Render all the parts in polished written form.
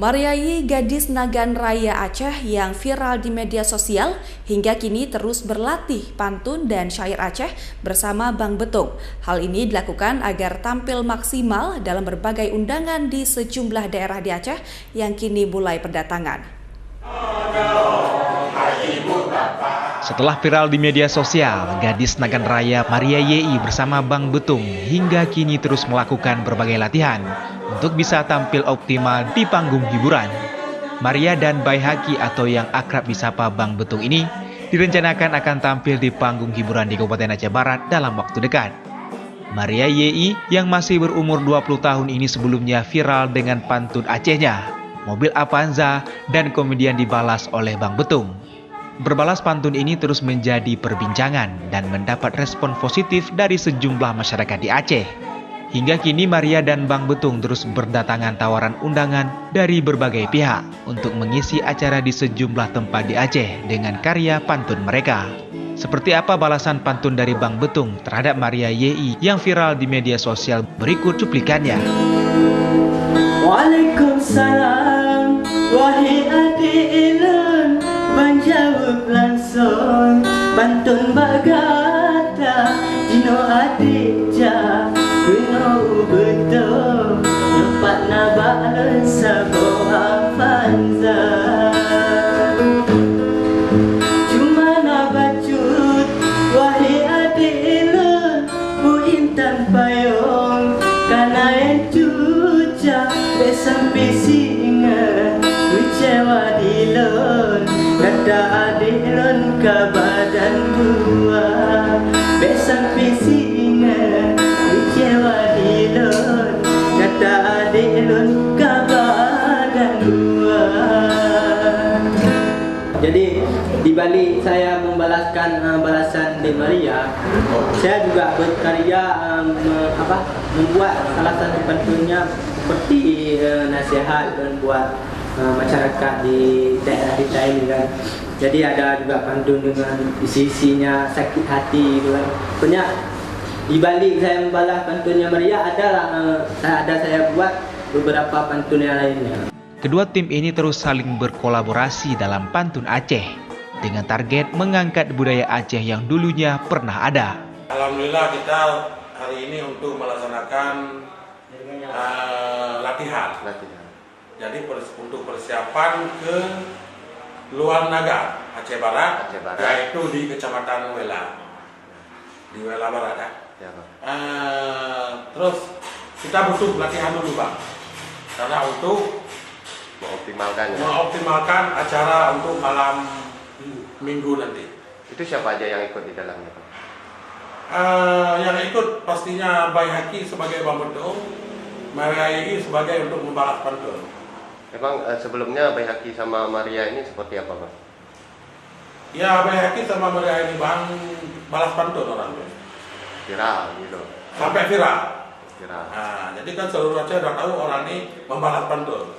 Mariayi, gadis Nagan Raya Aceh yang viral di media sosial, hingga kini terus berlatih pantun dan syair Aceh bersama Bang Betung. Hal ini dilakukan agar tampil maksimal dalam berbagai undangan di sejumlah daerah di Aceh yang kini mulai berdatangan. Setelah viral di media sosial, gadis Nagan Raya Mariayi bersama Bang Betung hingga kini terus melakukan berbagai latihan untuk bisa tampil optimal di panggung hiburan. Maria dan Baihaki atau yang akrab disapa Bang Betung ini direncanakan akan tampil di panggung hiburan di Kabupaten Aceh Barat dalam waktu dekat. Mariayi yang masih berumur 20 tahun ini sebelumnya viral dengan pantun Acehnya, Mobil Avanza, dan kemudian dibalas oleh Bang Betung. Berbalas pantun ini terus menjadi perbincangan dan mendapat respon positif dari sejumlah masyarakat di Aceh. Hingga kini Maria dan Bang Betung terus berdatangan tawaran undangan dari berbagai pihak untuk mengisi acara di sejumlah tempat di Aceh dengan karya pantun mereka. Seperti apa balasan pantun dari Bang Betung terhadap Mariayi yang viral di media sosial? Berikut cuplikannya. Waalaikumsalam, wahai adik ilun, menjawab langsung pantun bagata dino adik ja kena betul nyempat nabak sabo Avanza cuma nabacut wahai adik ilun bu intan payung kana encuca besampai singa kecewa dilun kata adik ilun ke badan dua besampai singa kecewa dilun kata adik ilun ke badan dua. Jadi di balik saya membalaskan balasan di Maria, saya juga berkarya membuat salah satu pantunnya seperti nasihat dan buat masyarakat di daerah kita ini kan. Jadi ada juga pantun dengan isi-isinya sakit hati gitu kan. Banyak di balik saya membalas pantunnya Maria saya buat beberapa pantun yang lainnya. Kedua tim ini terus saling berkolaborasi dalam pantun Aceh dengan target mengangkat budaya Aceh yang dulunya pernah ada. Alhamdulillah kita hari ini untuk melaksanakan latihan. Jadi untuk persiapan ke luar Naga Aceh Barat, yaitu di Kecamatan Wela, di Wela Barat ya. Terus kita butuh latihan dulu Bang, karena untuk mengoptimalkan acara untuk malam minggu nanti. Itu siapa aja yang ikut di dalamnya Pak? Yang ikut pastinya Baihaki sebagai Bang Betung, Mariayi sebagai untuk membalas pantun. Emang sebelumnya Baihaki sama Maria ini seperti apa Pak? Ya Baihaki sama Maria ini Bang balas pantun orangnya. Viral gitu. Sampai viral. Viral. Jadi kan seluruh Aceh udah tahu orang ini membalas pantun.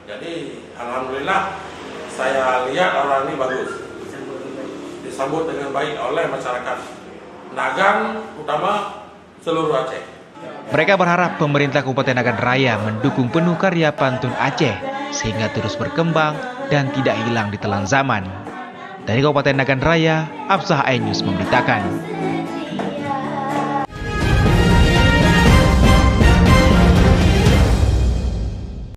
Jadi alhamdulillah saya lihat orang ini bagus, disambut dengan baik oleh masyarakat Nagan, utama seluruh Aceh. Mereka berharap pemerintah Kabupaten Nagan Raya mendukung penuh karya pantun Aceh sehingga terus berkembang dan tidak hilang di telan zaman. Dari Kabupaten Nagan Raya, Absah iNews memberitakan.